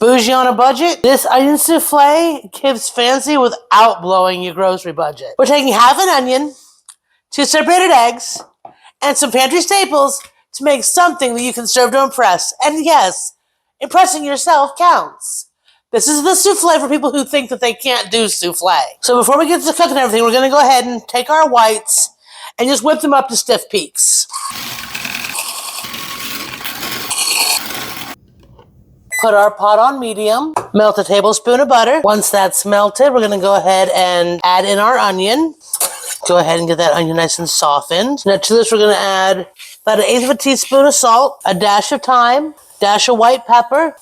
Bougie on a budget? This onion souffle gives fancy without blowing your grocery budget. We're taking half an onion, 2 separated eggs, and some pantry staples to make something that you can serve to impress. And yes, impressing yourself counts. This is the souffle for people who think that they can't do souffle. So before we get to cooking everything, we're going to go ahead and take our whites and just whip them up to stiff peaks. Put our pot on medium, melt a tablespoon of butter. Once that's melted, we're going to go ahead and add in our onion. Go ahead and get that onion nice and softened. Now to this, we're going to add about 1/8 of a teaspoon of salt, a dash of thyme, dash of white pepper.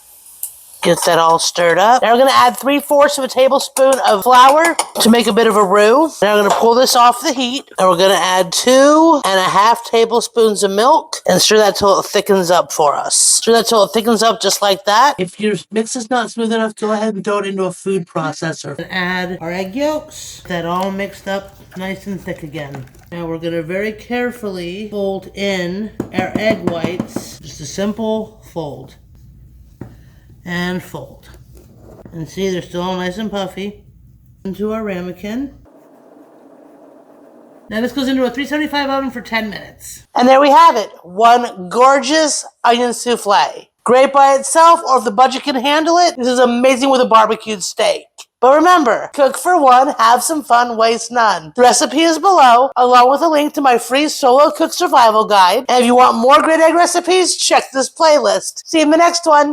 Get that all stirred up. Now we're going to add 3/4 of a tablespoon of flour to make a bit of a roux. Now we're going to pull this off the heat, and we're going to add 2.5 tablespoons of milk and stir that till it thickens up for us. Stir that till it thickens up just like that. If your mix is not smooth enough, go ahead and throw it into a food processor. And add our egg yolks. That all mixed up nice and thick again. Now we're going to very carefully fold in our egg whites. Just a simple fold. And fold. And see, they're still all nice and puffy. Into our ramekin. Now this goes into a 375 oven for 10 minutes. And there we have it. One gorgeous onion souffle. Great by itself, or if the budget can handle it, this is amazing with a barbecued steak. But remember, cook for one, have some fun, waste none. The recipe is below, along with a link to my free solo cook survival guide. And if you want more great egg recipes, check this playlist. See you in the next one.